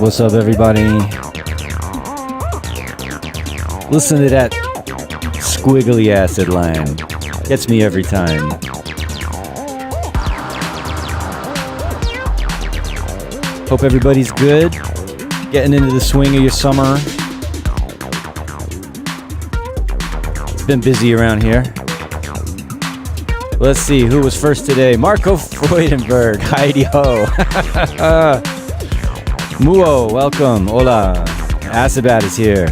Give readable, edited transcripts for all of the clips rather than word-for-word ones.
What's up, everybody? Listen to that squiggly acid line. Gets me every time. Hope everybody's good. Getting into the swing of your summer. It's been busy around here. Let's see, who was first today? Marco Freudenberg. Heidi-ho. Muo, welcome. Hola. Asabat is here.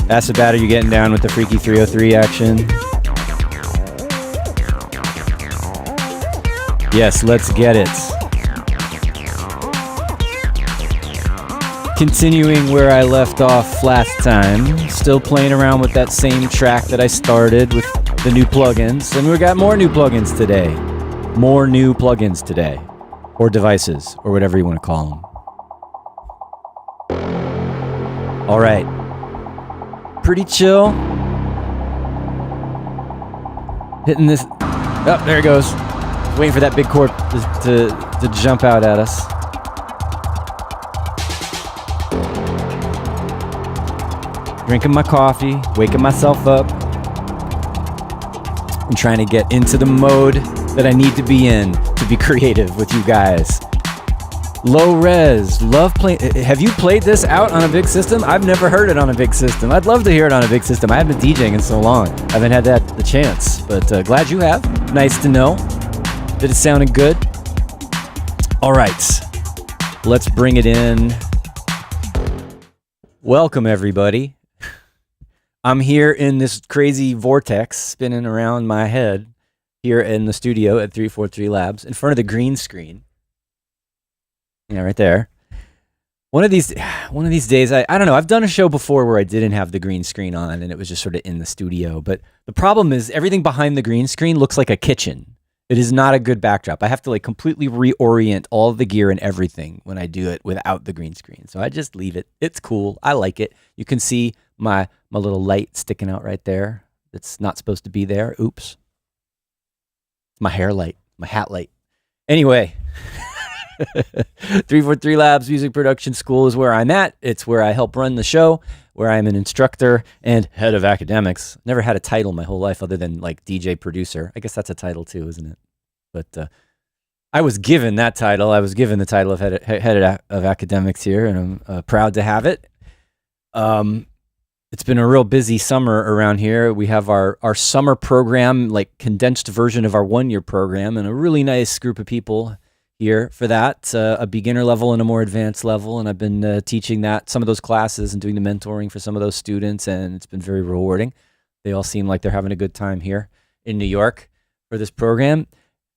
Asabat, are you getting down with the Freaky 303 action? Yes, let's get it. Continuing where I left off last time. Still playing around with that same track that I started with the new plugins. And we got more new plugins today. More new plugins today. Or devices, or whatever you want to call them. All right. Pretty chill. Hitting this. Oh, there it goes. Waiting for that big chord to jump out at us. Drinking my coffee, waking myself up. I'm trying to get into the mode that I need to be in to be creative with you guys. Low res, love playing. Have you played this out on a big system? I've never heard it on a big system. I'd love to hear it on a big system. I haven't been DJing in so long. I haven't had the chance, but glad you have. Nice to know that it's sounding good. All right, let's bring it in. Welcome, everybody. I'm here in this crazy vortex spinning around my head here in the studio at 343 Labs in front of the green screen. Yeah, right there. One of these days, I don't know. I've done a show before where I didn't have the green screen on and it was just sort of in the studio. But the problem is everything behind the green screen looks like a kitchen. It is not a good backdrop. I have to like completely reorient all of the gear and everything when I do it without the green screen. So I just leave it. It's cool. I like it. You can see my little light sticking out right there. It's not supposed to be there. Oops. My hair light, my hat light. Anyway, 343 Labs Music Production School is where I'm at. It's where I help run the show, where I'm an instructor and head of academics. Never had a title my whole life other than like DJ producer. I guess that's a title too, isn't it? But I was given that title. I was given the title of head of academics here, and I'm proud to have it. It's been a real busy summer around here. We have our summer program, like condensed version of our 1-year program, and a really nice group of people here for that, a beginner level and a more advanced level. And I've been teaching some of those classes and doing the mentoring for some of those students, and it's been very rewarding. They all seem like they're having a good time here in New York for this program.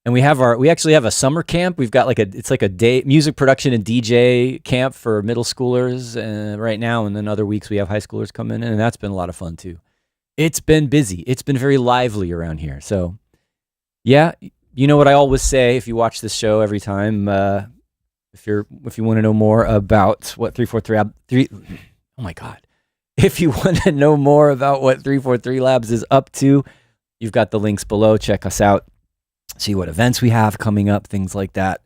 And we actually have a summer camp. We've got it's like a day music production and DJ camp for middle schoolers right now. And then other weeks we have high schoolers come in, and that's been a lot of fun too. It's been busy. It's been very lively around here. So yeah, you know what I always say if you watch this show every time, if you want to know more about what 343 oh my God. If you want to know more about what 343 Labs is up to, you've got the links below. Check us out. See what events we have coming up, things like that.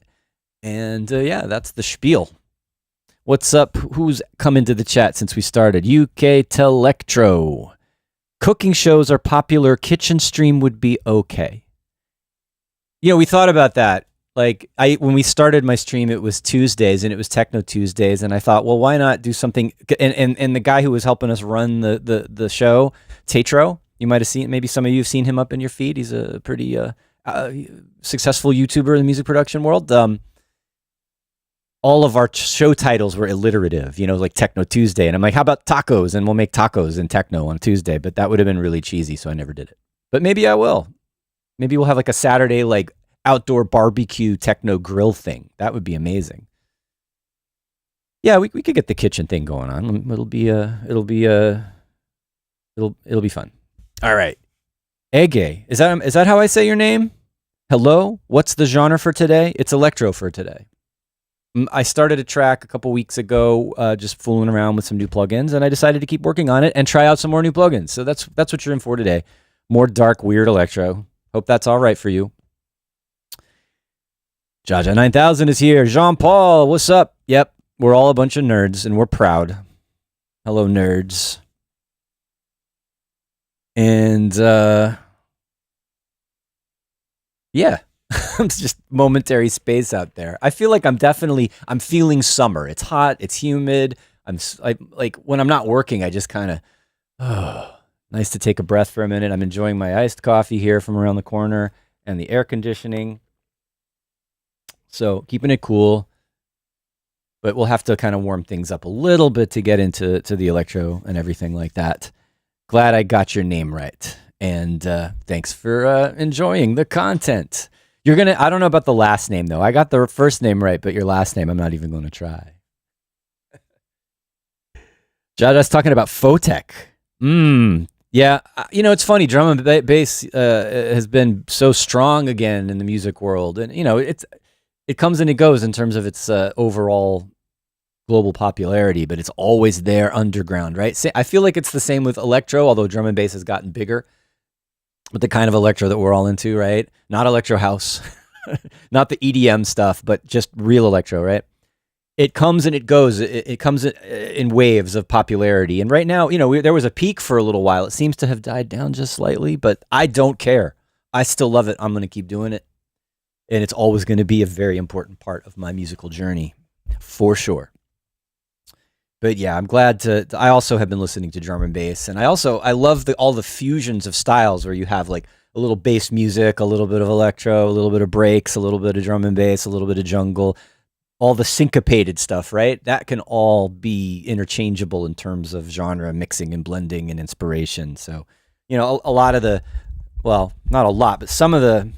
And yeah, that's the spiel. What's up? Who's come into the chat since we started? UK to Electro. Cooking shows are popular. Kitchen stream would be okay. You know, we thought about that. Like when we started my stream, it was Tuesdays and it was Techno Tuesdays. And I thought, well, why not do something? And the guy who was helping us run the show, Tetro, you might have seen, maybe some of you have seen him up in your feed. He's a pretty successful YouTuber in the music production world. All of our show titles were alliterative, you know, like Techno Tuesday. And I'm like, how about tacos? And we'll make tacos and techno on Tuesday. But that would have been really cheesy, so I never did it. But maybe I will. Maybe we'll have like a Saturday, like outdoor barbecue techno grill thing. That would be amazing. Yeah, we could get the kitchen thing going on. It'll be fun. All right. Ege, is that how I say your name? Hello? What's the genre for today? It's electro for today. I started a track a couple weeks ago, just fooling around with some new plugins, and I decided to keep working on it and try out some more new plugins. So that's what you're in for today. More dark, weird electro. Hope that's all right for you. Jaja 9000 is here. Jean-Paul, what's up? Yep, we're all a bunch of nerds, and we're proud. Hello, nerds. And yeah, it's just momentary space out there. I feel like I'm feeling summer. It's hot, it's humid. I like when I'm not working, I just kind of, nice to take a breath for a minute. I'm enjoying my iced coffee here from around the corner and the air conditioning. So keeping it cool, but we'll have to kind of warm things up a little bit to get into the electro and everything like that. Glad I got your name right. And thanks for enjoying the content. I don't know about the last name, though. I got the first name right, but your last name, I'm not even going to try. Jaja's talking about Photech. Yeah, you know, it's funny. Drum and bass has been so strong again in the music world. And, you know, it comes and it goes in terms of its overall global popularity, but it's always there underground, right? I feel like it's the same with electro, although drum and bass has gotten bigger. But the kind of electro that we're all into, right? Not electro house, not the EDM stuff, but just real electro, right? It comes and it goes. It comes in waves of popularity. And right now, you know, there was a peak for a little while. It seems to have died down just slightly, but I don't care. I still love it. I'm going to keep doing it. And it's always going to be a very important part of my musical journey, for sure. But yeah, I'm glad I also have been listening to drum and bass. And I love all the fusions of styles where you have like a little bass music, a little bit of electro, a little bit of breaks, a little bit of drum and bass, a little bit of jungle, all the syncopated stuff, right? That can all be interchangeable in terms of genre mixing and blending and inspiration. So, you know, a lot of well, not a lot, but some of the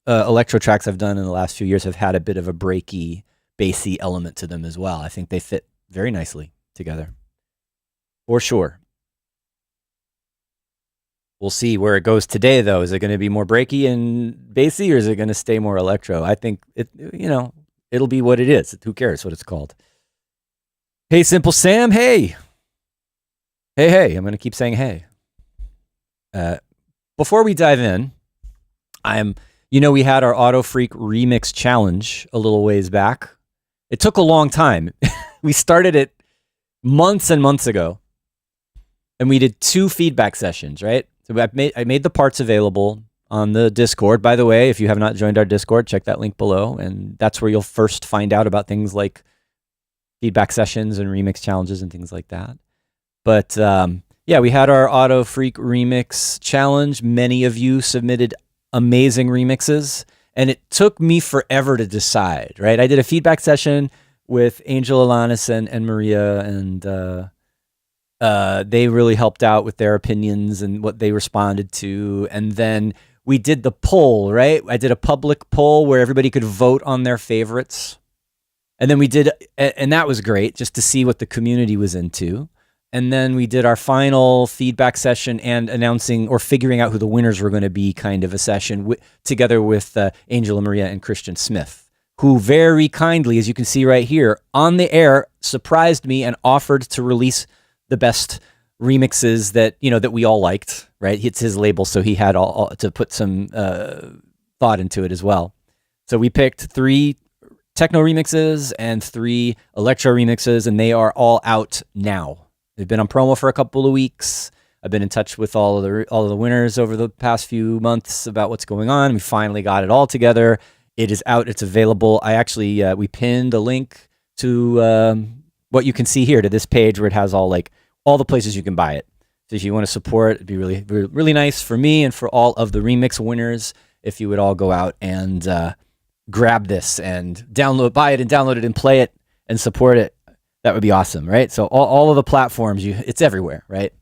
electro tracks I've done in the last few years have had a bit of a breaky, bassy element to them as well. I think they fit very nicely together, for sure. We'll see where it goes today, though. Is it going to be more breaky and bassy, or is it going to stay more electro? I think it'll be what it is. Who cares what it's called? Hey, Simple Sam. Hey. Hey. I'm going to keep saying hey. Before we dive in, we had our Autofreak remix challenge a little ways back. It took a long time. We started it months and months ago, and we did 2 feedback sessions, right? So I made the parts available on the Discord. By the way, if you have not joined our Discord, check that link below, and that's where you'll first find out about things like feedback sessions and remix challenges and things like that. But we had our Autofreak remix challenge. Many of you submitted amazing remixes, and it took me forever to decide, right? I did a feedback session with Angel Alanis and Maria, and they really helped out with their opinions and what they responded to. And then we did the poll, right? I did a public poll where everybody could vote on their favorites. And then and that was great just to see what the community was into. And then we did our final feedback session and announcing or figuring out who the winners were going to be, kind of a session together with Angela Maria and Christian Smith, who very kindly, as you can see right here, on the air, surprised me and offered to release the best remixes that we all liked, right? It's his label, so he had all to put some thought into it as well. So we picked 3 techno remixes and 3 electro remixes, and they are all out now. They've been on promo for a couple of weeks. I've been in touch with all of the winners over the past few months about what's going on. We finally got it all together. It is out. It's available. I actually we pinned a link to what you can see here, to this page where it has all the places you can buy it. So if you want to support, it'd be really, really nice for me and for all of the remix winners if you would all go out and grab this and buy it and download it and play it and support it. That would be awesome, right? So all of the platforms, it's everywhere, right?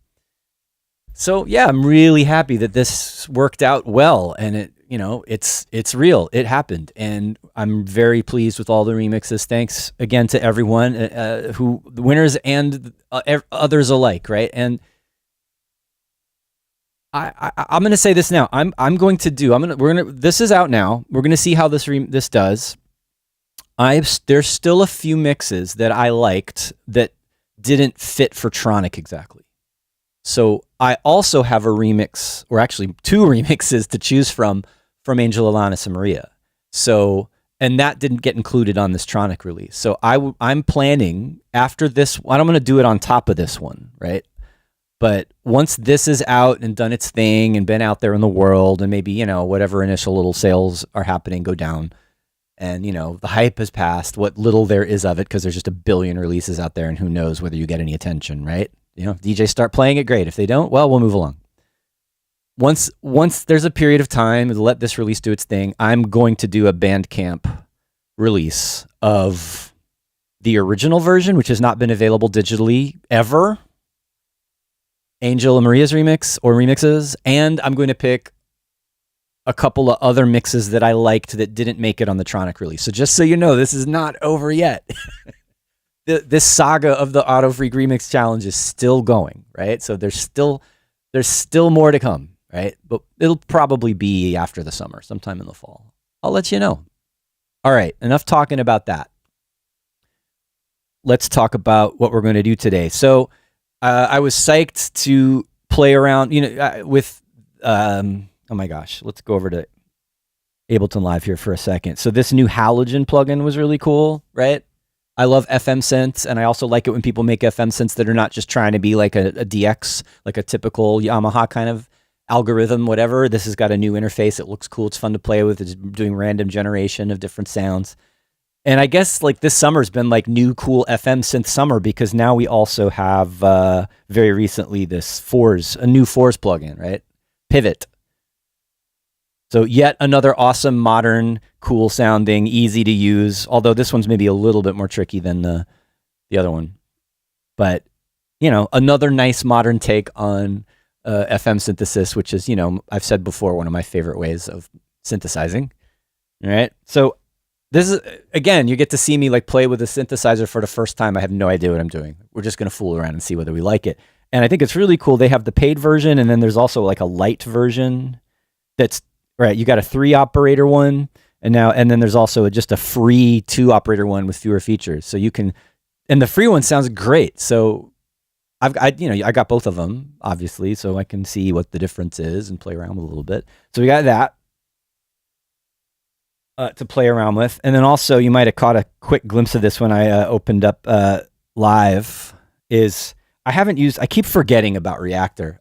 So yeah, I'm really happy that this worked out well, and it's real. It happened, and I'm very pleased with all the remixes. Thanks again to everyone, the winners and others alike, right? And I'm going to say this now. This is out now. We're going to see how this does. There's still a few mixes that I liked that didn't fit for Tronic exactly. So I also have a remix, or actually 2 remixes to choose from Angel Alanis and Maria. So, and that didn't get included on this Tronic release. So I'm planning after this, I'm going to do it on top of this one, right? But once this is out and done its thing and been out there in the world, and maybe, whatever initial little sales are happening go down, and, the hype has passed, what little there is of it, because there's just a billion releases out there, and who knows whether you get any attention, right? If DJs start playing it, great. If they don't, well, we'll move along. Once there's a period of time to let this release do its thing, I'm going to do a Bandcamp release of the original version, which has not been available digitally ever, Angel and Maria's remix or remixes, and I'm going to pick a couple of other mixes that I liked that didn't make it on the Tronic release. So just so you know, this is not over yet. This saga of the Autofreak remix challenge is still going, right? So there's still more to come, right? But it'll probably be after the summer, sometime in the fall. I'll let you know. All right, enough talking about that. Let's talk about what we're going to do today. So I was psyched to play around, with oh my gosh, let's go over to Ableton Live here for a second. So this new Halogen plugin was really cool, right? I love FM synths, and I also like it when people make FM synths that are not just trying to be like a DX, like a typical Yamaha kind of algorithm, whatever. This has got a new interface. It looks cool. It's fun to play with. It's doing random generation of different sounds. And I guess this summer's been new cool FM synth summer, because now we also have very recently a new Fours plugin, right? Pivot. So yet another awesome, modern, cool sounding, easy to use. Although this one's maybe a little bit more tricky than the other one. But, another nice modern take on FM synthesis, which is, I've said before, one of my favorite ways of synthesizing. All right. So this is, again, you get to see me play with a synthesizer for the first time. I have no idea what I'm doing. We're just going to fool around and see whether we like it. And I think it's really cool. They have the paid version, and then there's also like a light version that's right. You got a 3 operator one, and then there's also just a free 2 operator one with fewer features. So you can, and the free one sounds great. So I got both of them obviously, so I can see what the difference is and play around with a little bit. So we got that to play around with, and then also you might have caught a quick glimpse of this when I opened up live. I keep forgetting about Reaktor.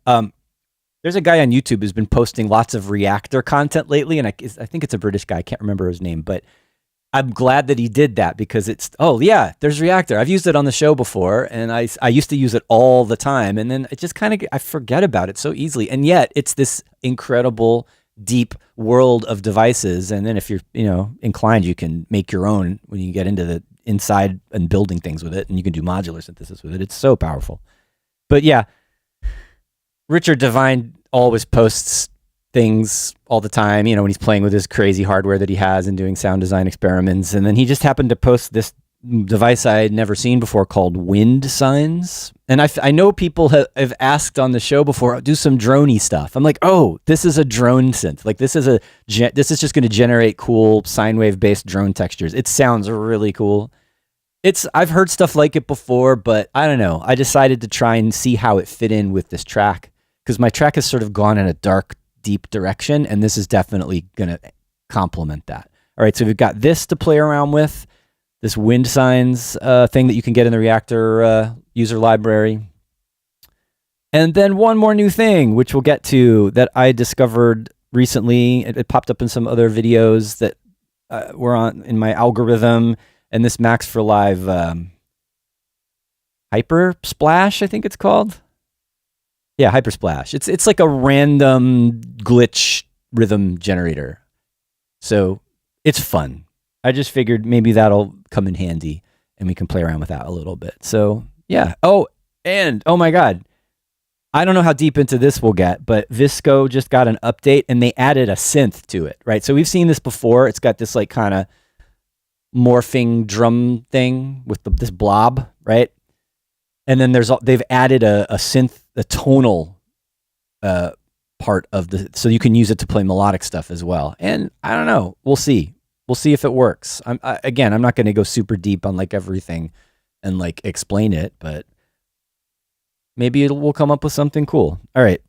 There's a guy on YouTube who's been posting lots of Reaktor content lately, and I think it's a British guy. I can't remember his name, but I'm glad that he did that because there's Reaktor. I've used it on the show before, and I used to use it all the time, and then it just I forget about it so easily, and yet it's this incredible, deep world of devices. And then if you're inclined, you can make your own when you get into the inside and building things with it, and you can do modular synthesis with it. It's so powerful. But yeah, Richard Devine always posts things all the time, when he's playing with his crazy hardware that he has and doing sound design experiments. And then he just happened to post this device I had never seen before called Wind Signs. And I know people have asked on the show before, do some droney stuff. I'm like, oh, this is a drone synth. Like this is just going to generate cool sine wave based drone textures. It sounds really cool. I've heard stuff like it before, but I don't know. I decided to try and see how it fit in with this track, because my track has sort of gone in a dark, deep direction, and this is definitely going to complement that. All right, so we've got this to play around with, this Wind Signs thing that you can get in the Reaktor user library. And then one more new thing, which we'll get to, that I discovered recently. It popped up in some other videos that were in my algorithm, and this Max for Live Hypersplash, I think it's called. Yeah, Hypersplash. It's like a random glitch rhythm generator. So it's fun. I just figured maybe that'll come in handy and we can play around with that a little bit. So yeah. Oh my God. I don't know how deep into this we'll get, but Visco just got an update and they added a synth to it, right? So we've seen this before. It's got this like kind of morphing drum thing with this blob, right? And then they've added a synth, a tonal part of so you can use it to play melodic stuff as well. And I don't know, we'll see if it works. I'm not going to go super deep on like everything and like explain it, but maybe we'll come up with something cool. All right,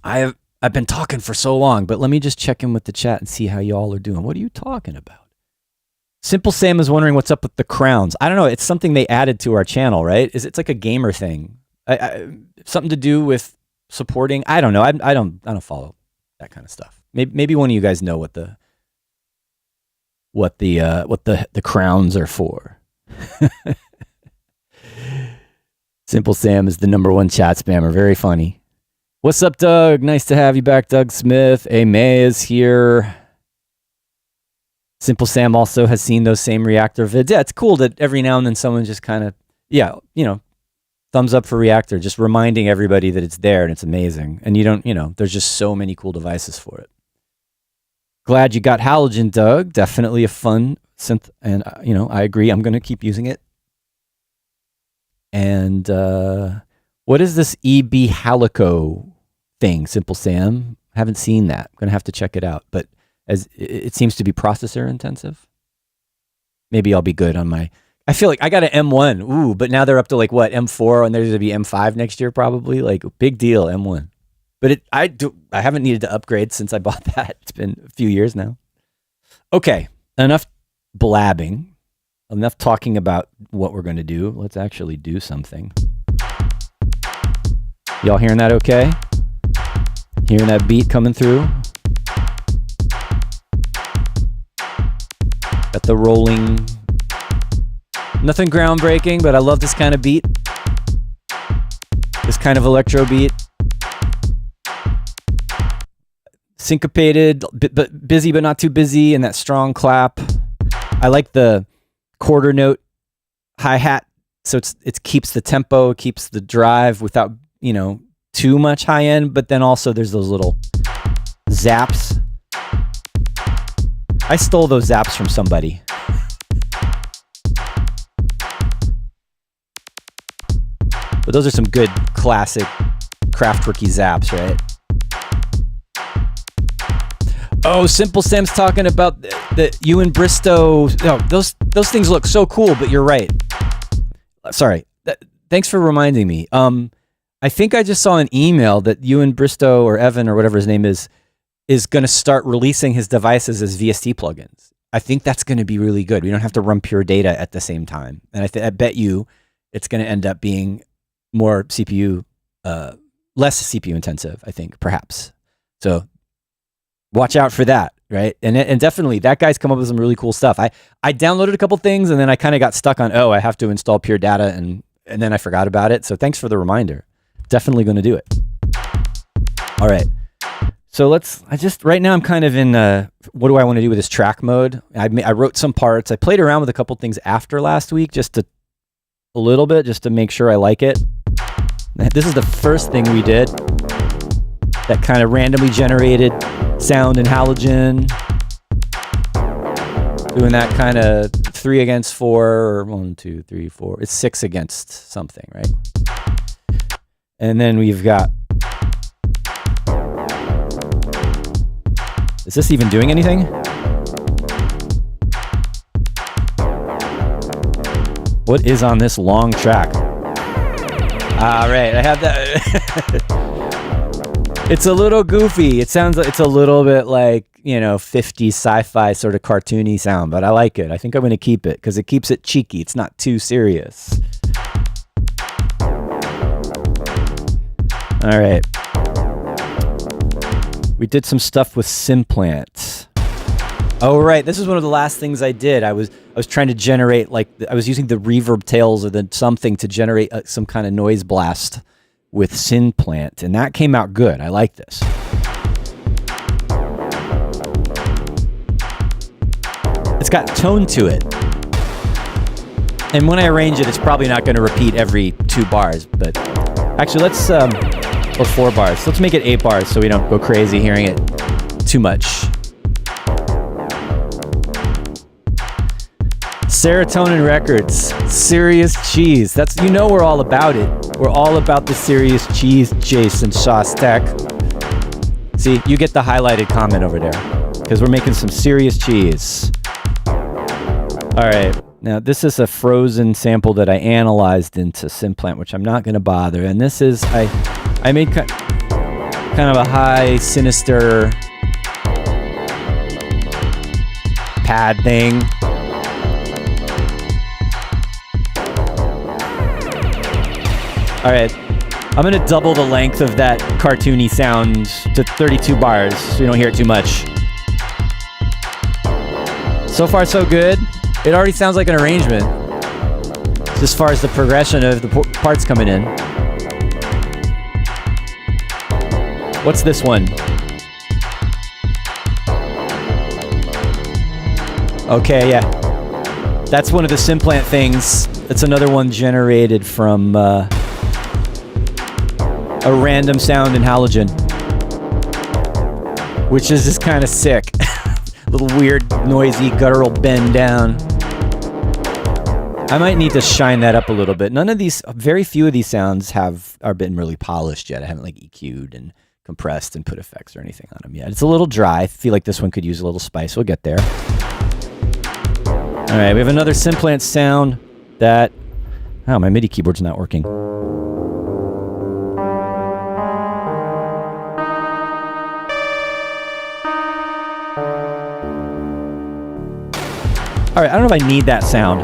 I've been talking for so long, but let me just check in with the chat and see how y'all are doing. What are you talking about? Simple Sam is wondering what's up with the crowns. I don't know. It's something they added to our channel, right? It's like a gamer thing. Something to do with supporting. I don't know. I don't follow that kind of stuff. Maybe one of you guys know what the crowns are for. Simple Sam is the #1 chat spammer. Very funny. What's up, Doug? Nice to have you back, Doug Smith. A May is here. Simple Sam also has seen those same Reaktor vids. Yeah, it's cool that every now and then someone just kind of, thumbs up for Reaktor, just reminding everybody that it's there and it's amazing. And there's just so many cool devices for it. Glad you got Halogen, Doug. Definitely a fun synth. And, I agree. I'm going to keep using it. And what is this EB Halico thing, Simple Sam? I haven't seen that. I'm going to have to check it out. But as it seems to be processor intensive. Maybe I'll be good on I feel like I got an M1. Ooh, but now they're up to like what, M4, and there's going to be M5 next year probably. Like big deal, M1. But I haven't needed to upgrade since I bought that. It's been a few years now. Okay, enough blabbing. Enough talking about what we're going to do. Let's actually do something. Y'all hearing that okay? Hearing that beat coming through? Got the rolling. Nothing groundbreaking, but I love this kind of beat. This kind of electro beat. Syncopated, but busy but not too busy, and that strong clap. I like the quarter note hi-hat, so it keeps the tempo, keeps the drive without, too much high end, but then also there's those little zaps. I stole those zaps from somebody. But those are some good classic Kraftwerky zaps, right? Oh, Simple Sam's talking about the you and Bristow. No, those things look so cool, but you're right. Sorry. Thanks for reminding me. I think I just saw an email that you and Bristow or Evan or whatever his name is going to start releasing his devices as VST plugins. I think that's going to be really good. We don't have to run pure data at the same time. And I bet you it's going to end up being more CPU, less CPU intensive, I think, perhaps. So watch out for that, right? And definitely, that guy's come up with some really cool stuff. I downloaded a couple things, and then I kind of got stuck on, I have to install pure data, and then I forgot about it. So thanks for the reminder. Definitely going to do it. All right. So right now I'm kind of in, what do I want to do with this track mode? I wrote some parts. I played around with a couple things after last week, a little bit, just to make sure I like it. This is the first thing we did. That kind of randomly generated sound in halogen. Doing that kind of 3 against 4, or 1, 2, 3, 4. It's 6 against something, right? And then we've got, is this even doing anything? What is on this long track? Ah, right, I have that. It's a little goofy. It sounds like it's a little bit like, 50s sci-fi sort of cartoony sound, but I like it. I think I'm going to keep it because it keeps it cheeky. It's not too serious. All right. We did some stuff with Simplant. Oh, right. This is one of the last things I did. I was trying to generate, I was using the reverb tails or something to generate some kind of noise blast with Simplant, and that came out good. I like this. It's got tone to it. And when I arrange it, it's probably not going to repeat every 2 bars, but actually or 4 bars. Let's make it 8 bars so we don't go crazy hearing it too much. Serotonin Records, Serious Cheese. We're all about it. We're all about the Serious Cheese, Jason Shostak. See, you get the highlighted comment over there because we're making some serious cheese. All right. Now, this is a frozen sample that I analyzed into Simplant, which I'm not going to bother. And this is, I made kind of a high, sinister pad thing. All right, I'm going to double the length of that cartoony sound to 32 bars so you don't hear it too much. So far, so good. It already sounds like an arrangement, as far as the progression of the parts coming in. What's this one? Okay, yeah. That's one of the Simplant things. It's another one generated from a random sound in halogen, which is just kind of sick. Little weird, noisy, guttural bend down. I might need to shine that up a little bit. Very few of these sounds are been really polished yet. I haven't EQ'd and compressed and put effects or anything on them yet. It's a little dry. I feel like this one could use a little spice. We'll get there. All right, we have another Simplant sound that... Oh, my MIDI keyboard's not working. All right, I don't know if I need that sound,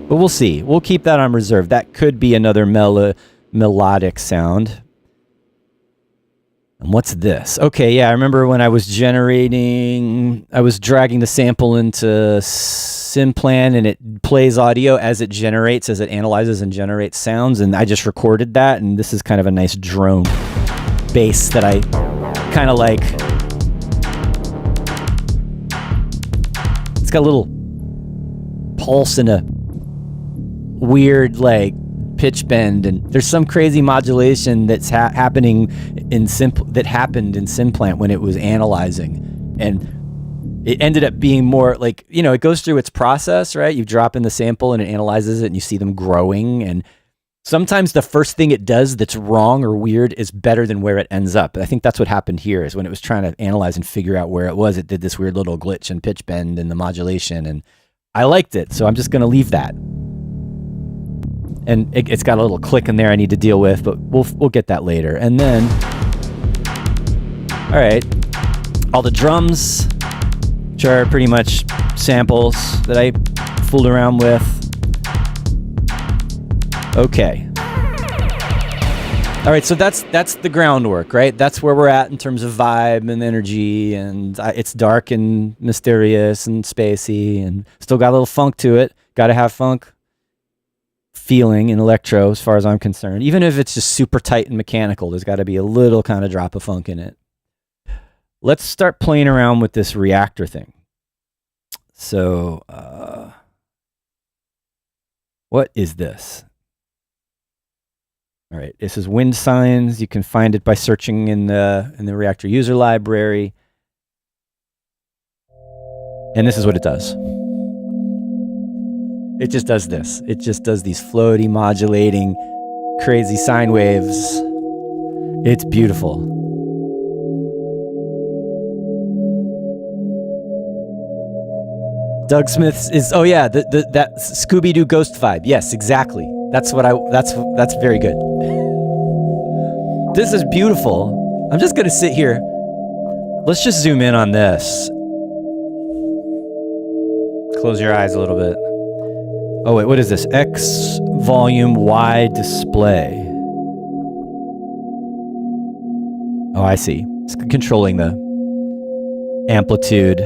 but we'll see. We'll keep that on reserve. That could be another melodic sound. And what's this? Okay, yeah, I remember when I was dragging the sample into Simplant, and it plays audio as it analyzes and generates sounds, and I just recorded that, and this is kind of a nice drone bass that I kind of like. It's got a little pulse and a weird pitch bend, and there's some crazy modulation that's happened in Simplant when it was analyzing, and it ended up being more it goes through its process, right? You drop in the sample and it analyzes it, and you see them growing, and Sometimes the first thing it does that's wrong or weird is better than where it ends up. I think that's what happened here, is when it was trying to analyze and figure out where it was, it did this weird little glitch and pitch bend in the modulation, and I liked it, so I'm just going to leave that. And it's got a little click in there I need to deal with, but we'll get that later. And then, all right, all the drums, which are pretty much samples that I fooled around with. Okay. All right, so that's the groundwork, right? That's where we're at in terms of vibe and energy, and it's dark and mysterious and spacey, and still got a little funk to it. Got to have funk feeling in electro, as far as I'm concerned. Even if it's just super tight and mechanical, there's got to be a little kind of drop of funk in it. Let's start playing around with this Reaktor thing. So, what is this? All right, this is Wind Signs. You can find it by searching in the Reaktor user library. And this is what it does. It just does this. It just does these floaty, modulating, crazy sine waves. It's beautiful. Doug Smith's is, oh yeah, that Scooby-Doo ghost vibe. Yes, exactly. That's very good. This is beautiful. I'm just gonna sit here. Let's just zoom in on this. Close your eyes a little bit. Oh wait, what is this? X volume Y display. Oh, I see. It's controlling the amplitude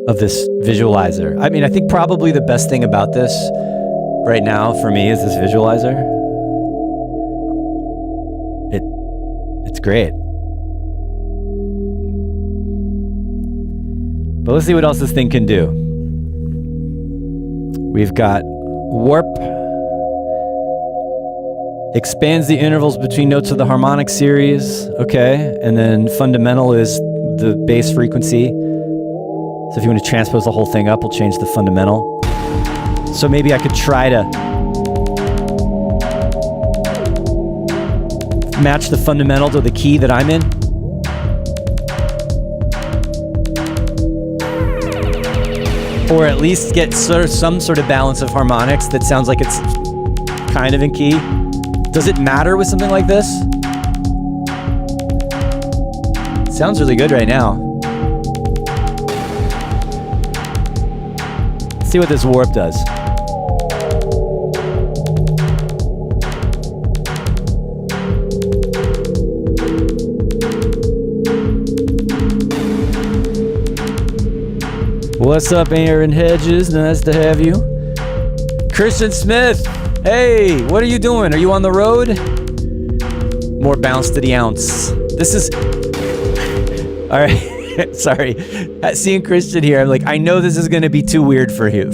of this visualizer. I mean, I think probably the best thing about this right now for me is this visualizer. It's great. But let's see what else this thing can do. We've got warp. Expands the intervals between notes of the harmonic series. Okay. And then fundamental is the bass frequency. So if you want to transpose the whole thing up, we'll change the fundamental. So maybe I could try to match the fundamental to the key that I'm in. Or at least get some sort of balance of harmonics that sounds like it's kind of in key. Does it matter with something like this? It sounds really good right now. Let's see what this warp does. What's up, Aaron Hedges? Nice to have you. Christian Smith, hey, what are you doing? Are you on the road? More bounce to the ounce. This is... All right, sorry. Seeing Christian here, I'm like, I know this is going to be too weird for you.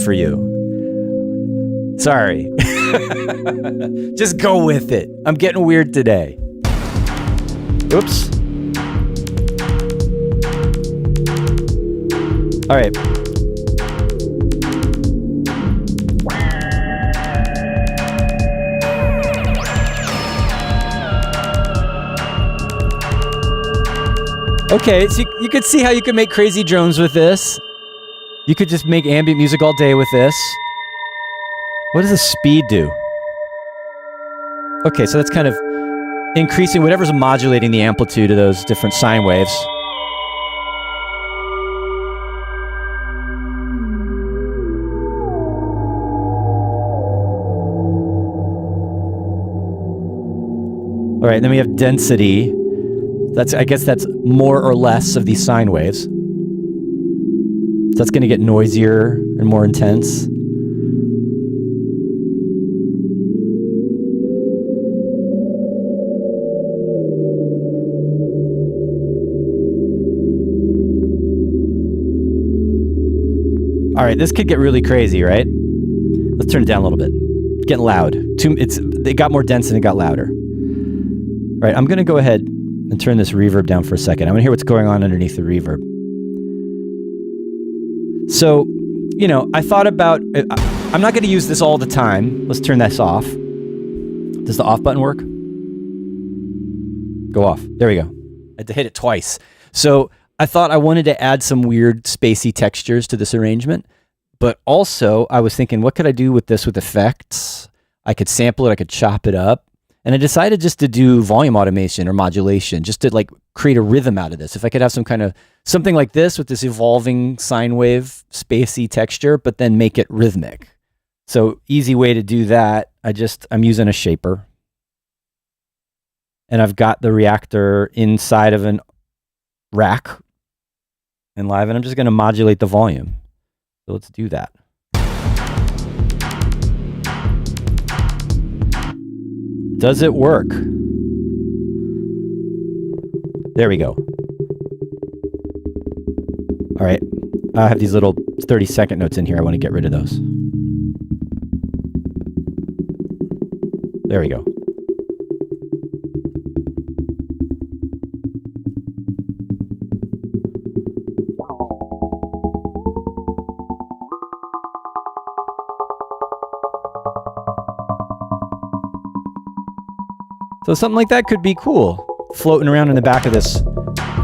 Sorry. Just go with it. I'm getting weird today. Oops. All right. Okay, so you could see how you could make crazy drones with this. You could just make ambient music all day with this. What does the speed do? Okay, so that's kind of increasing whatever's modulating the amplitude of those different sine waves. All right, then we have density. I guess that's more or less of these sine waves. So that's going to get noisier and more intense. All right, this could get really crazy, right? Let's turn it down a little bit. It's getting loud. It got more dense and it got louder. All right, I'm going to go ahead and turn this reverb down for a second. I want to hear what's going on underneath the reverb. So, you know, I thought about, I'm not going to use this all the time. Let's turn this off. Does the off button work? Go off. There we go. I had to hit it twice. So I thought I wanted to add some weird spacey textures to this arrangement, but also I was thinking, what could I do with this with effects? I could sample it, I could chop it up. And I decided just to do volume automation or modulation, just to like create a rhythm out of this. If I could have something like this with this evolving sine wave, spacey texture, but then make it rhythmic. So easy way to do that. I'm using a shaper. And I've got the Reaktor inside of an rack in Live, and I'm just going to modulate the volume. So let's do that. Does it work? There we go. All right. I have these little 30-second notes in here. I want to get rid of those. There we go. So something like that could be cool, floating around in the back of this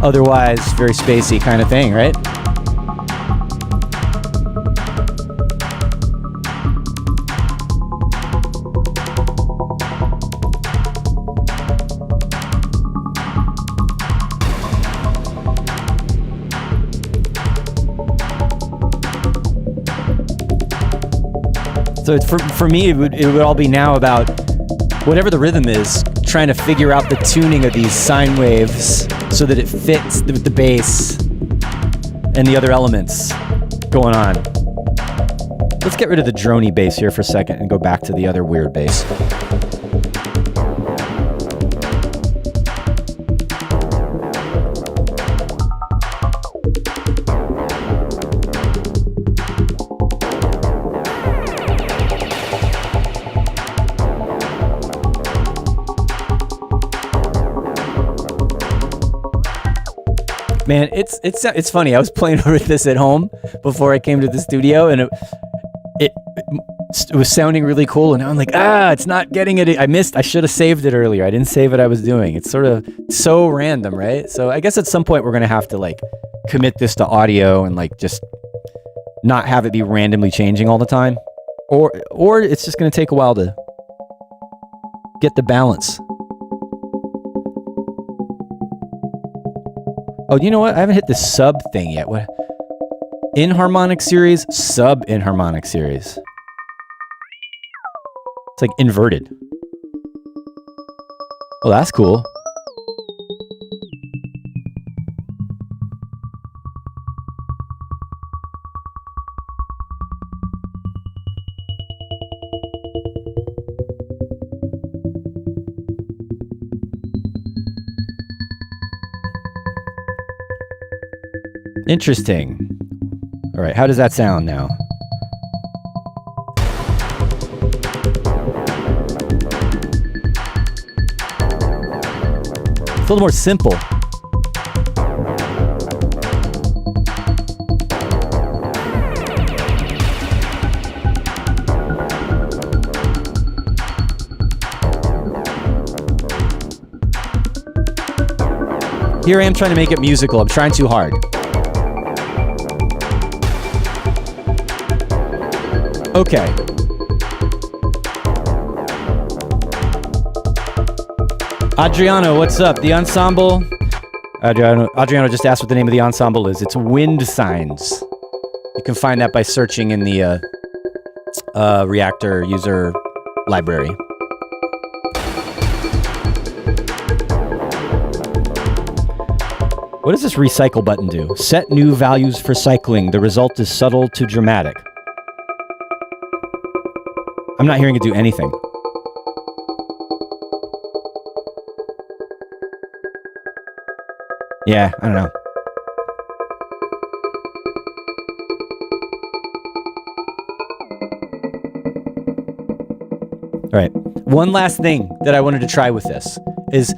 otherwise very spacey kind of thing, right? So it's for me, it would all be now about whatever the rhythm is, trying to figure out the tuning of these sine waves so that it fits with the bass and the other elements going on. Let's get rid of the droney bass here for a second and go back to the other weird bass. Man, it's funny. I was playing with this at home before I came to the studio, and it was sounding really cool. And now I'm like, it's not getting it. I should have saved it earlier. I didn't save what I was doing. It's sort of so random, right? So I guess at some point we're gonna have to like commit this to audio and like just not have it be randomly changing all the time, or it's just gonna take a while to get the balance. Oh, you know what? I haven't hit the sub thing yet. What? Inharmonic series, sub inharmonic series. It's like inverted. Oh, that's cool. Interesting. All right, how does that sound now? It's a little more simple. Here I am trying to make it musical. I'm trying too hard. Okay. Adriano, what's up? The ensemble. Adriano just asked what the name of the ensemble is. It's Wind Signs. You can find that by searching in the Reaktor user library. What does this recycle button do? Set new values for cycling. The result is subtle to dramatic. I'm not hearing it do anything. Yeah, I don't know. All right. One last thing that I wanted to try with this is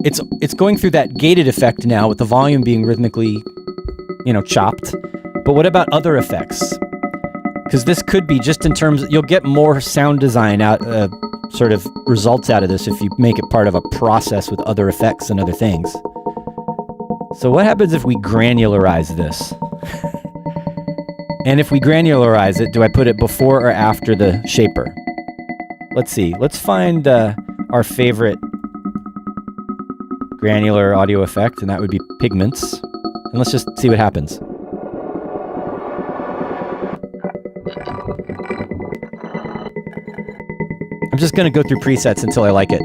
it's going through that gated effect now with the volume being rhythmically, chopped. But what about other effects? Because this could be just in terms, you'll get more sound design out, sort of results out of this if you make it part of a process with other effects and other things. So what happens if we granularize this? And if we granularize it, do I put it before or after the shaper? Let's see. Let's find our favorite granular audio effect, and that would be pigments. And let's just see what happens. I'm just going to go through presets until I like it.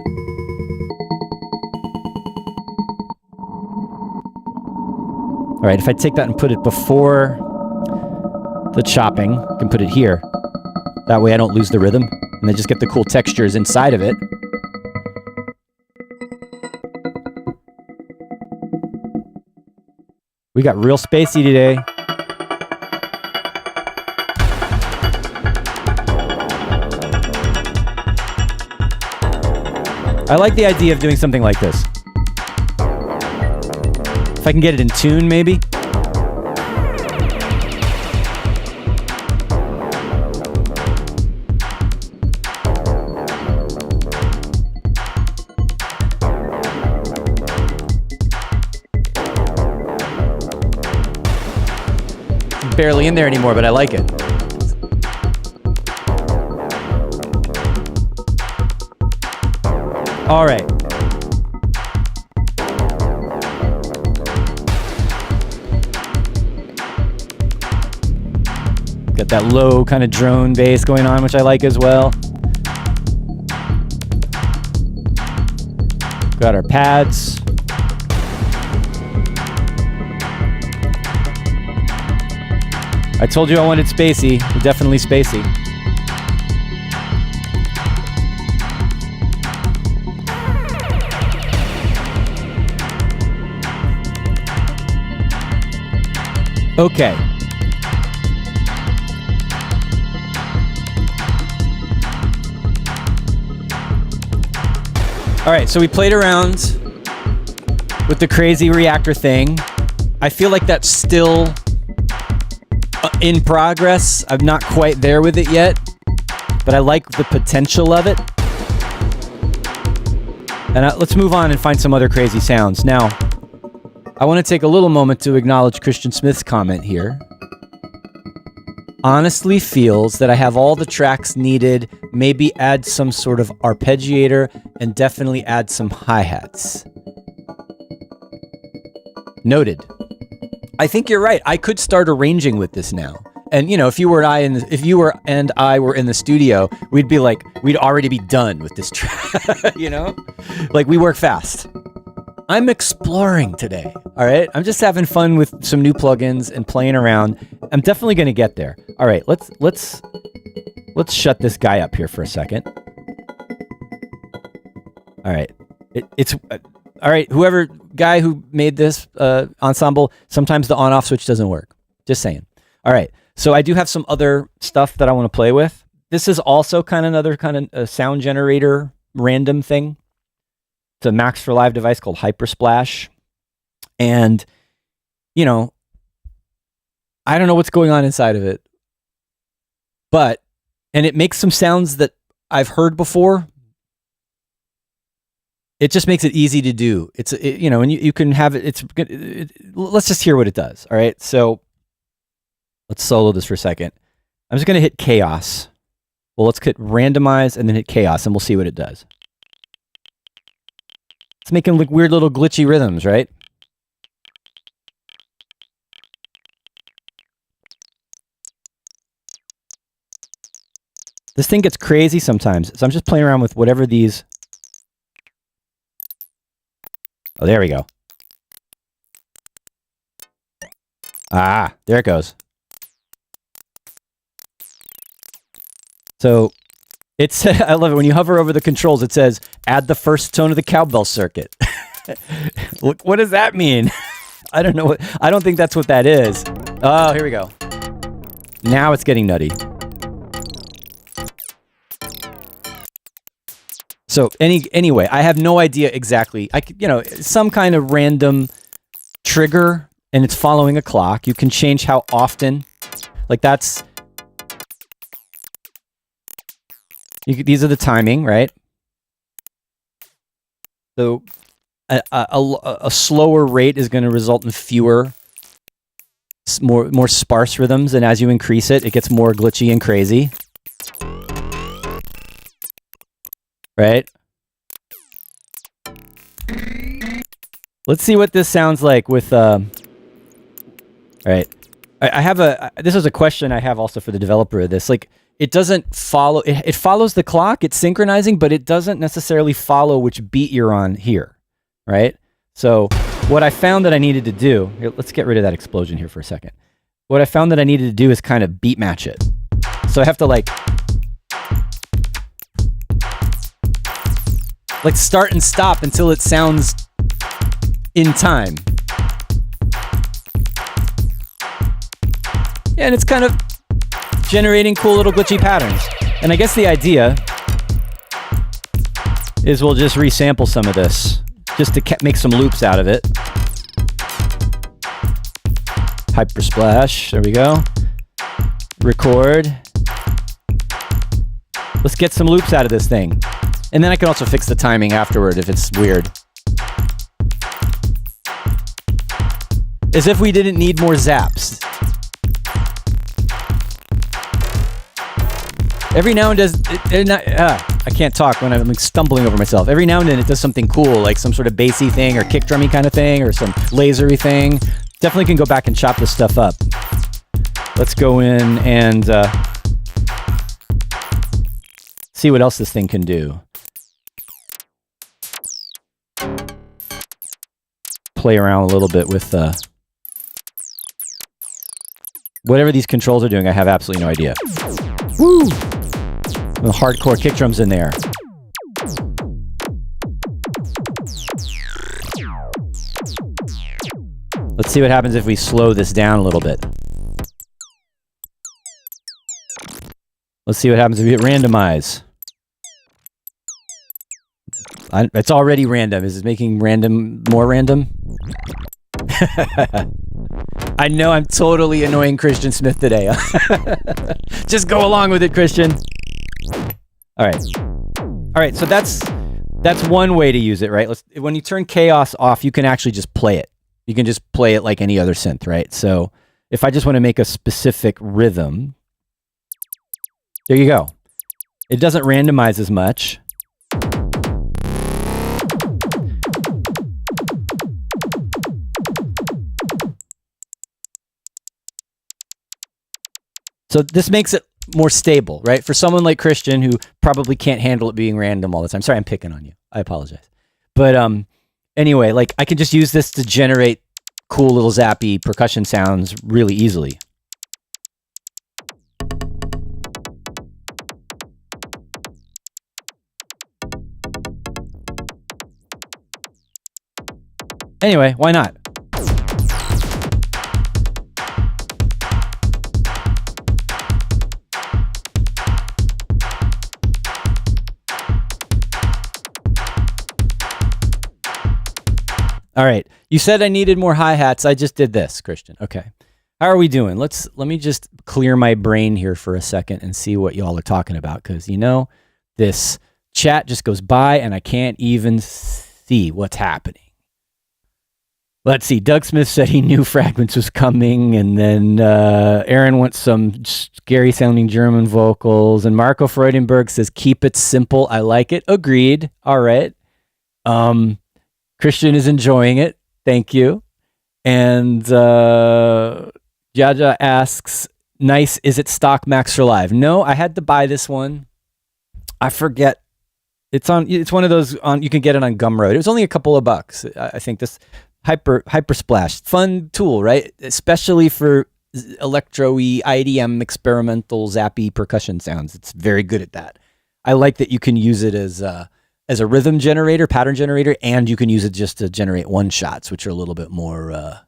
All right, if I take that and put it before the chopping, I can put it here. That way I don't lose the rhythm, and I just get the cool textures inside of it. We got real spacey today. I like the idea of doing something like this. If I can get it in tune, maybe. Barely in there anymore, but I like it. All right. Got that low kind of drone bass going on, which I like as well. Got our pads. I told you I wanted spacey. Definitely spacey. Okay. All right, so we played around with the crazy Reaktor thing. I feel like that's still in progress. I'm not quite there with it yet, but I like the potential of it. And let's move on and find some other crazy sounds. Now, I want to take a little moment to acknowledge Christian Smith's comment here. Honestly feels that I have all the tracks needed, maybe add some sort of arpeggiator, and definitely add some hi-hats. Noted. I think you're right. I could start arranging with this now. And you know, if you and I were in the studio, we'd be like, we'd already be done with this track, you know? Like, we work fast. I'm exploring today, all right? I'm just having fun with some new plugins and playing around. I'm definitely going to get there. All right, let's shut this guy up here for a second. All right. It's all right, whoever guy who made this ensemble, sometimes the on-off switch doesn't work. Just saying. All right. So I do have some other stuff that I want to play with. This is also kind of another kind of sound generator random thing. It's a Max for Live device called Hypersplash. And, you know, I don't know what's going on inside of it. And it makes some sounds that I've heard before. It just makes it easy to do. You know, and you can have it. Let's just hear what it does. All right. So let's solo this for a second. I'm just going to hit chaos. Well, let's hit randomize and then hit chaos and we'll see what it does. It's making like weird little glitchy rhythms, right? This thing gets crazy sometimes. So I'm just playing around with whatever these. Oh, there we go. Ah, there it goes. So it's, I love it. When you hover over the controls, it says, add the first tone of the cowbell circuit. Look, what does that mean? I don't know. I don't think that's what that is. Oh, here we go. Now it's getting nutty. So anyway, I have no idea exactly. I could, you know, some kind of random trigger, and it's following a clock. You can change how often. Like that's. These are the timing, right? So a slower rate is going to result in fewer, more sparse rhythms, and as you increase it, it gets more glitchy and crazy. Right? Let's see what this sounds like with... All right. I have this is a question I have also for the developer of this. Like, it doesn't follow... It follows the clock, it's synchronizing, but it doesn't necessarily follow which beat you're on here. Right? So what I found that I needed to do... Here, let's get rid of that explosion here for a second. What I found that I needed to do is kind of beat match it. So I have to like start and stop until it sounds in time. Yeah, and it's kind of generating cool little glitchy patterns. And I guess the idea is we'll just resample some of this just to make some loops out of it. Hypersplash, there we go. Record. Let's get some loops out of this thing. And then I can also fix the timing afterward if it's weird. As if we didn't need more zaps. Every now and then, I can't talk when I'm like stumbling over myself. Every now and then it does something cool, like some sort of bassy thing or kick drummy kind of thing or some lasery thing. Definitely can go back and chop this stuff up. Let's go in and see what else this thing can do. Play around a little bit with whatever these controls are doing. I have absolutely no idea. Woo! The hardcore kick drums in there. Let's see what happens if we slow this down a little bit. Let's see what happens if we hit randomize. It's already random. Is it making random more random? I know I'm totally annoying Christian Smith today. Just go along with it, Christian. All right. So that's one way to use it, right? When you turn chaos off, you can actually just play it. You can just play it like any other synth, right? So if I just want to make a specific rhythm, there you go. It doesn't randomize as much. So this makes it more stable, right? For someone like Christian who probably can't handle it being random all the time. Sorry, I'm picking on you. I apologize. But anyway, like I can just use this to generate cool little zappy percussion sounds really easily. Anyway, why not? All right. You said I needed more hi-hats. I just did this, Christian. Okay. How are we doing? Let me just clear my brain here for a second and see what y'all are talking about, because you know, this chat just goes by and I can't even see what's happening. Let's see. Doug Smith said he knew Fragments was coming, and then Aaron wants some scary-sounding German vocals, and Marco Freudenberg says, keep it simple. I like it. Agreed. All right. Christian is enjoying it. Thank you. And Jaja asks, nice. Is it stock Max for Live? No, I had to buy this one. I forget. It's one of those you can get it on Gumroad. It was only a couple of bucks. I think this Hypersplash, fun tool, right? Especially for electro-y, IDM, experimental, zappy percussion sounds. It's very good at that. I like that you can use it as a rhythm generator, pattern generator, and you can use it just to generate one-shots, which are a little bit more,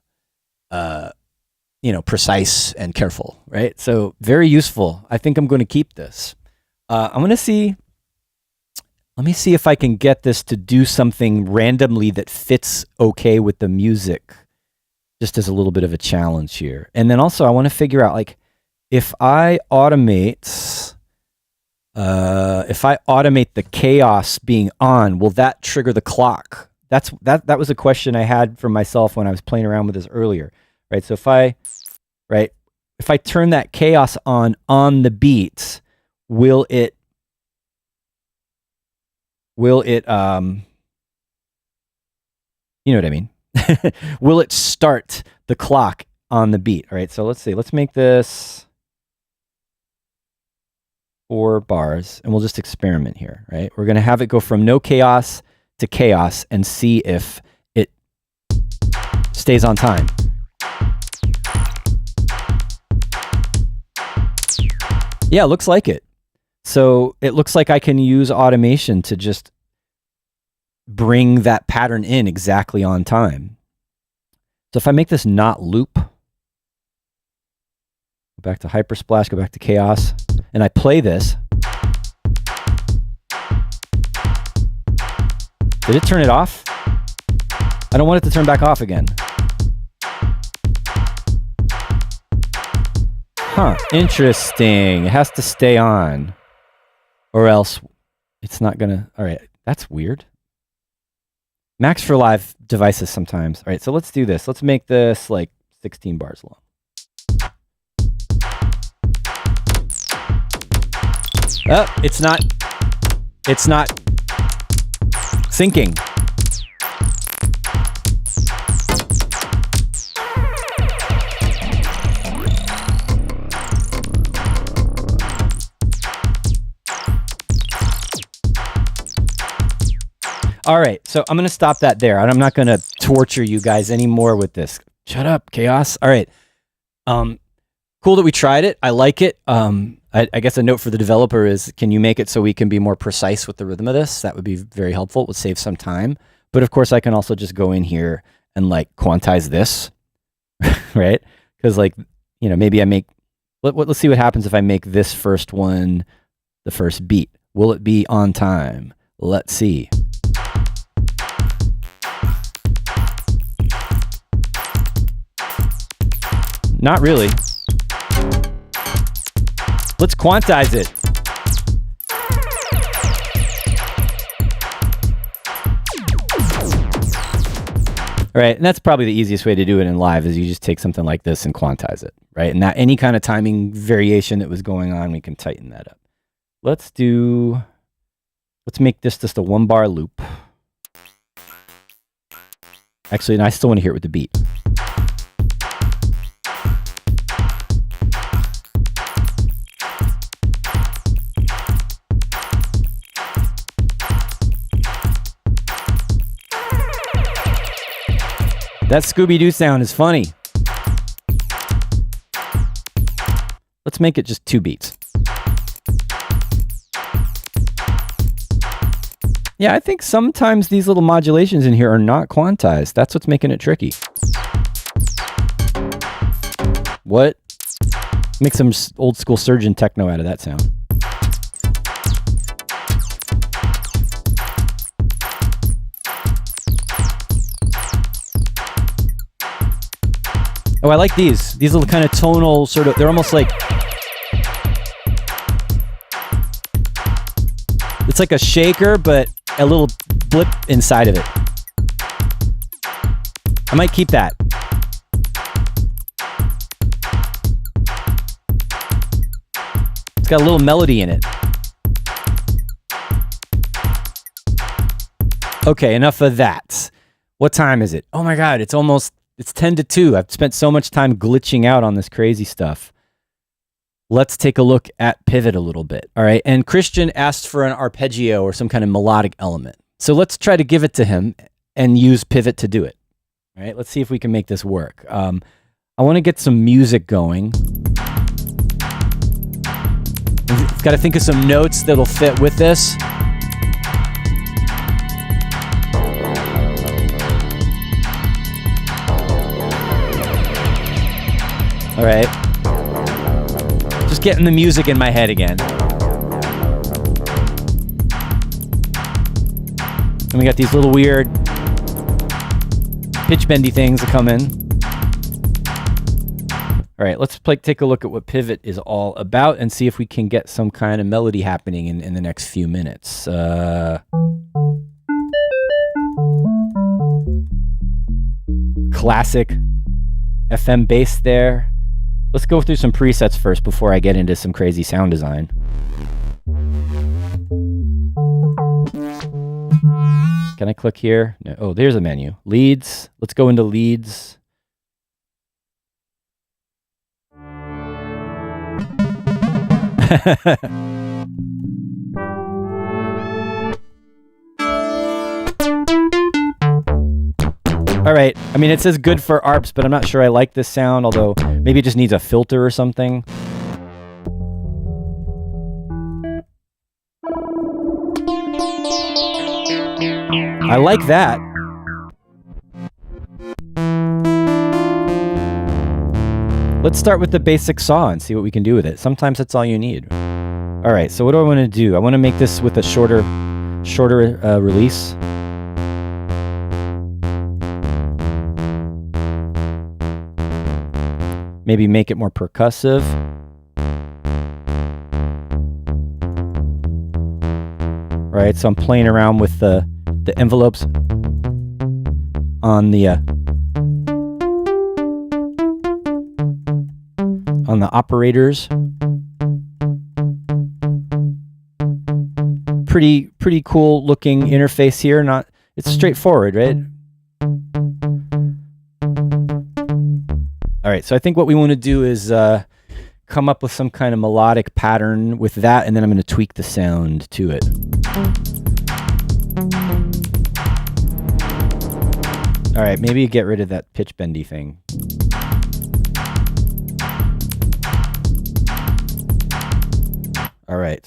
precise and careful, right? So very useful. I think I'm going to keep this. I'm going to see. Let me see if I can get this to do something randomly that fits okay with the music, just as a little bit of a challenge here. And then also I want to figure out, like, if I automate if I automate the chaos being on, will that trigger the clock? That was a question I had for myself when I was playing around with this earlier, right? So if I turn that chaos on the beats, will it you know what I mean? Will it start the clock on the beat? All right, so let's see. Let's make this 4 bars, and we'll just experiment here, right? We're going to have it go from no chaos to chaos and see if it stays on time. Yeah, it looks like it. So it looks like I can use automation to just bring that pattern in exactly on time. So if I make this not loop, go back to Hypersplash, go back to chaos, and I play this, did it turn it off? I don't want it to turn back off again. Huh, interesting. It has to stay on, or else it's not gonna, all right, that's weird. Max for live devices sometimes. All right, so let's do this. Let's make this like 16 bars long. Oh, it's not syncing. All right, so I'm going to stop that there. I'm not going to torture you guys anymore with this. Shut up, Chaos. All right. Cool that we tried it. I like it. I guess a note for the developer is, can you make it so we can be more precise with the rhythm of this? That would be very helpful. It would save some time. But of course, I can also just go in here and like quantize this, right? Because like, you know, maybe I make, let's see what happens if I make this first one the first beat. Will it be on time? Let's see. Not really. Let's quantize it. All right, and that's probably the easiest way to do it in live is you just take something like this and quantize it, right? And that any kind of timing variation that was going on, we can tighten that up. Let's make this just a 1-bar loop. Actually, and I still want to hear it with the beat. That Scooby-Doo sound is funny. Let's make it just 2 beats. Yeah, I think sometimes these little modulations in here are not quantized. That's what's making it tricky. What? Make some old school surgeon techno out of that sound. Oh, I like these. These little kind of tonal sort of, they're almost like, it's like a shaker, but a little blip inside of it. I might keep that. It's got a little melody in it. Okay, enough of that. What time is it? Oh my God, it's 10 to 2. I've spent so much time glitching out on this crazy stuff. Let's take a look at pivot a little bit. All right. And Christian asked for an arpeggio or some kind of melodic element. So let's try to give it to him and use pivot to do it. All right. Let's see if we can make this work. I want to get some music going. It's got to think of some notes that'll fit with this. All right. Just getting the music in my head again. And we got these little weird pitch bendy things that come in. All right, let's take a look at what Pivot is all about and see if we can get some kind of melody happening in the next few minutes. Classic FM bass there. Let's go through some presets first before I get into some crazy sound design. Can I click here? No. Oh, there's a menu. Leads. Let's go into leads. All right. I mean, it says good for ARPs, but I'm not sure I like this sound, although maybe it just needs a filter or something. I like that. Let's start with the basic saw and see what we can do with it. Sometimes that's all you need. All right, so what do I want to do? I want to make this with a shorter release. Maybe make it more percussive. Right, so I'm playing around with the envelopes on the operators. Pretty cool looking interface here. It's straightforward, right? All right, so I think what we want to do is come up with some kind of melodic pattern with that, and then I'm going to tweak the sound to it. All right, maybe get rid of that pitch bendy thing. All right.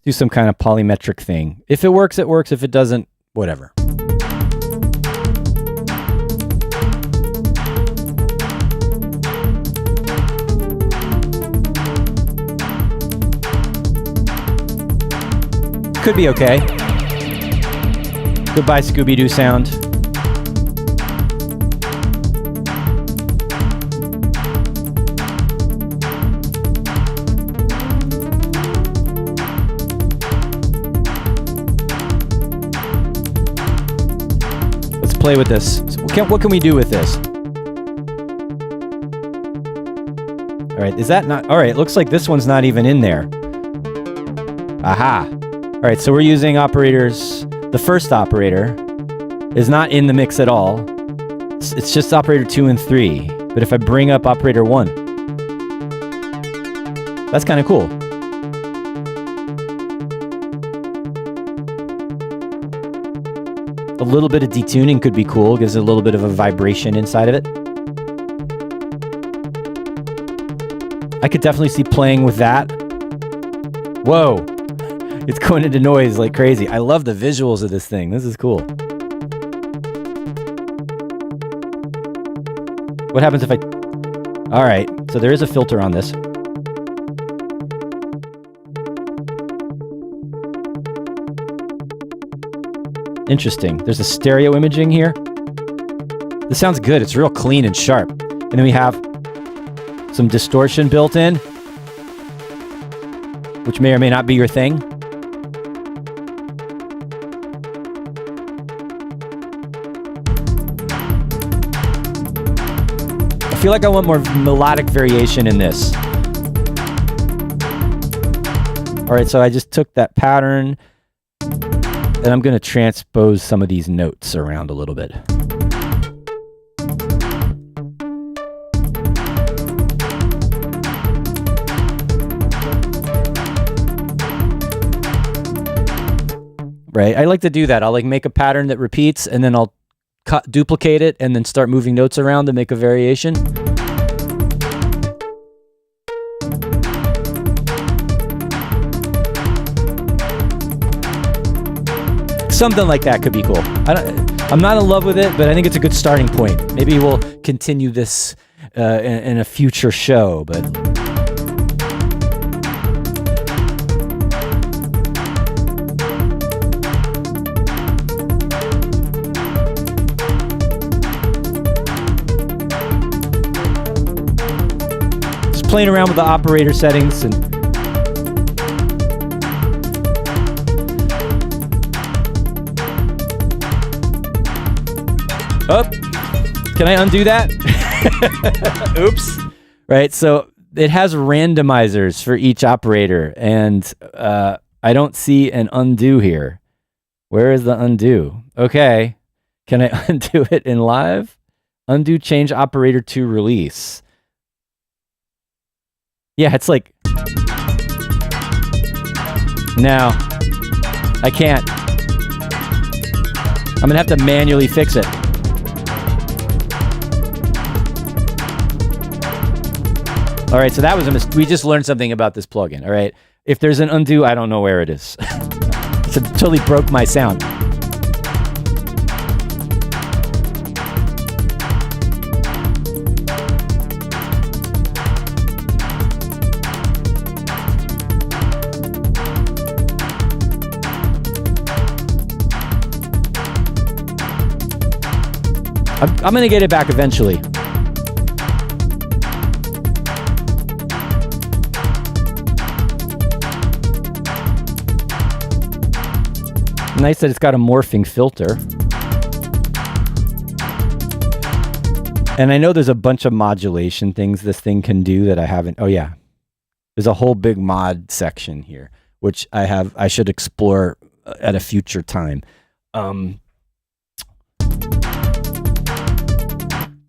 Do some kind of polymetric thing. If it works, it works. If it doesn't, whatever. Could be okay. Goodbye, Scooby-Doo sound. Play with this. What can we do with this? All right, is that not... All right, looks like this one's not even in there. Aha. All right, so we're using operators. The first operator is not in the mix at all. It's just operator 2 and 3. But if I bring up operator 1, that's kind of cool. A little bit of detuning could be cool. Gives it a little bit of a vibration inside of it. I could definitely see playing with that. Whoa. It's going into noise like crazy. I love the visuals of this thing. This is cool. What happens if I... All right. So there is a filter on this. Interesting. There's a stereo imaging here. This sounds good. It's real clean and sharp. And then we have some distortion built in, which may or may not be your thing. I feel like I want more melodic variation in this. All right, so I just took that pattern, and I'm going to transpose some of these notes around a little bit. Right, I like to do that. I'll like make a pattern that repeats, and then I'll duplicate it, and then start moving notes around to make a variation. something like that could be cool. I'm not in love with it, but I think it's a good starting point. Maybe we'll continue this in a future show, but just playing around with the operator settings and oh, can I undo that? Oops. Right, so it has randomizers for each operator, and I don't see an undo here. Where is the undo? Okay, can I undo it in live? Undo change operator to release. Yeah, it's like... No, I can't. I'm gonna have to manually fix it. All right, so that was a mistake. We just learned something about this plugin, all right? If there's an undo, I don't know where it is. It totally broke my sound. I'm gonna get it back eventually. Nice that it's got a morphing filter. And I know there's a bunch of modulation things this thing can do that I haven't. Oh yeah. There's a whole big mod section here, which I should explore at a future time.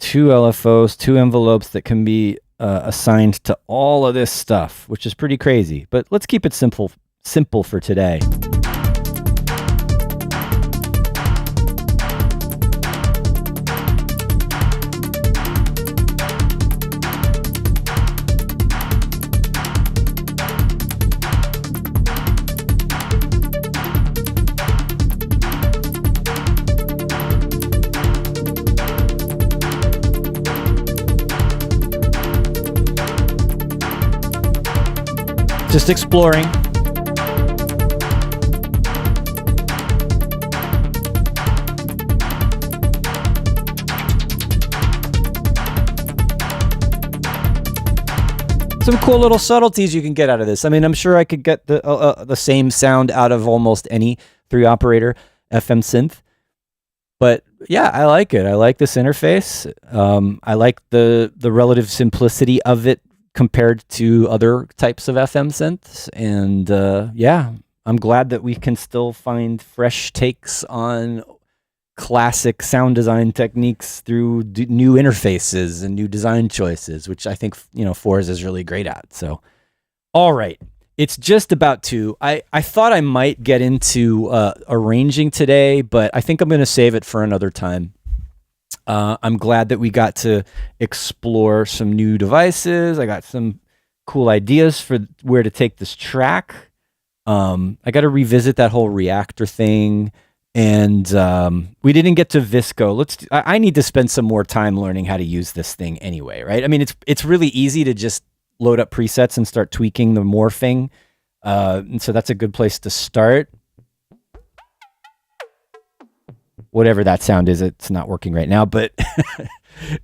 2 LFOs, 2 envelopes that can be assigned to all of this stuff, which is pretty crazy. But let's keep it simple for today. Just exploring. Some cool little subtleties you can get out of this. I mean, I'm sure I could get the same sound out of almost any 3-operator FM synth. But yeah, I like it. I like this interface. I like the relative simplicity of it compared to other types of FM synths. And yeah, I'm glad that we can still find fresh takes on classic sound design techniques through new interfaces and new design choices, which I think, Forz is really great at. So, all right. It's just about 2. I thought I might get into arranging today, but I think I'm going to save it for another time. I'm glad that we got to explore some new devices. I got some cool ideas for where to take this track. I got to revisit that whole Reaktor thing. And we didn't get to Visco. I need to spend some more time learning how to use this thing anyway, right? I mean, it's really easy to just load up presets and start tweaking the morphing. And so that's a good place to start. Whatever that sound is, it's not working right now, but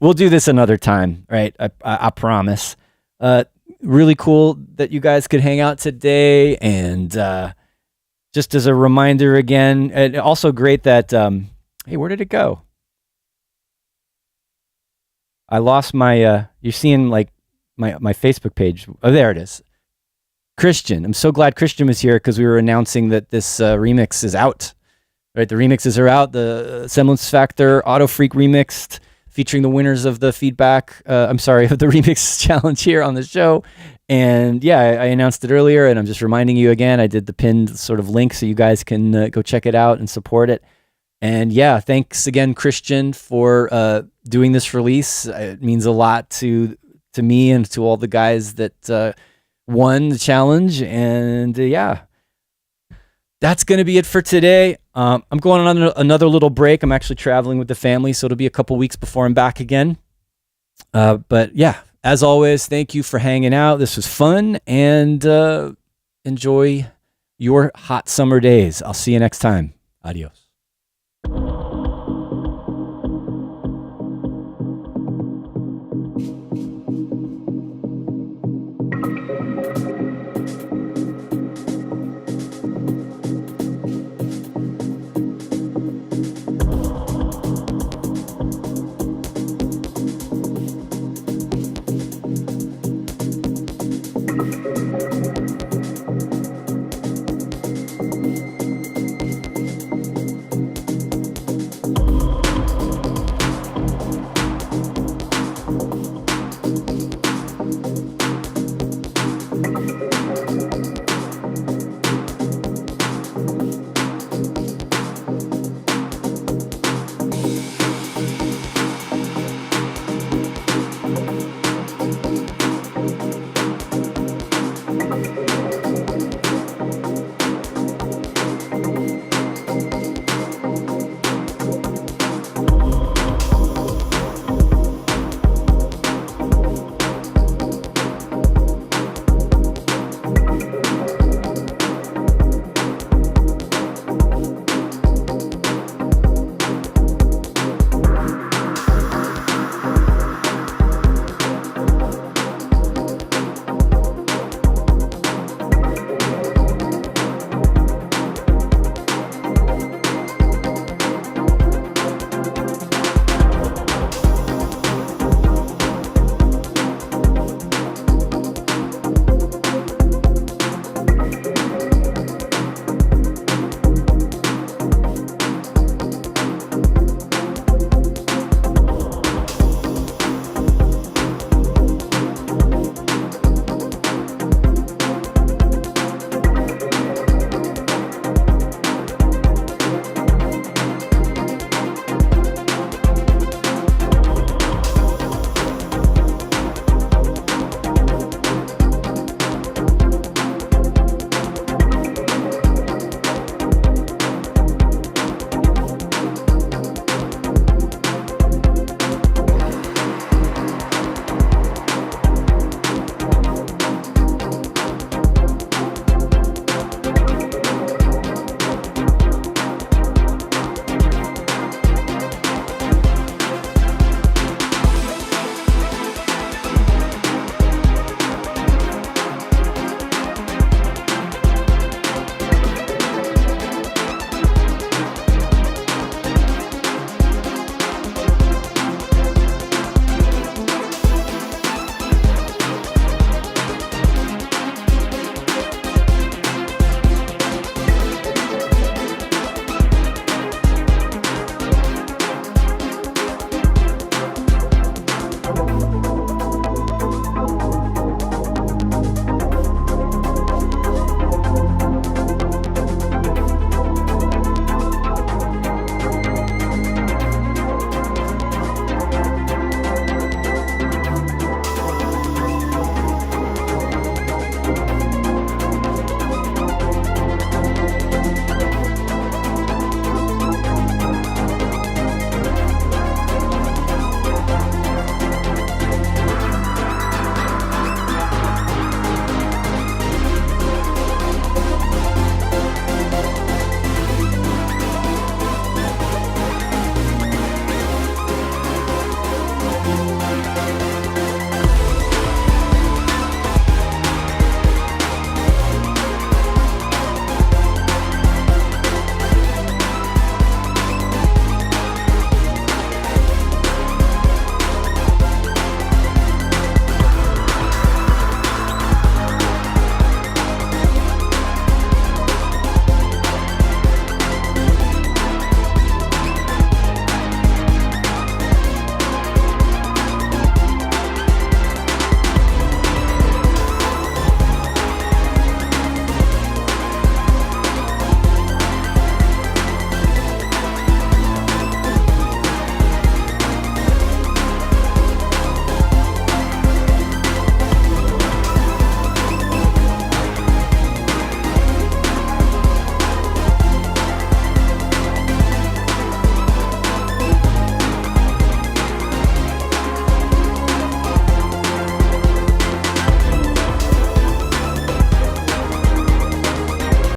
we'll do this another time, right? I promise. Really cool that you guys could hang out today. And just as a reminder again, and also great that, hey, where did it go? I lost my, you're seeing like my Facebook page. Oh, there it is. Christian. I'm so glad Christian was here because we were announcing that this remix is out. Right, the remixes are out. The Semblance Factor Autofreak remixed, featuring the winners of the feedback. Of the remix challenge here on the show. And yeah, I announced it earlier, and I'm just reminding you again. I did the pinned sort of link so you guys can go check it out and support it. And yeah, thanks again, Christian, for doing this release. It means a lot to me and to all the guys that won the challenge. And yeah, that's going to be it for today. I'm going on another little break. I'm actually traveling with the family, so it'll be a couple weeks before I'm back again. But yeah, as always, thank you for hanging out. This was fun, and enjoy your hot summer days. I'll see you next time. Adios.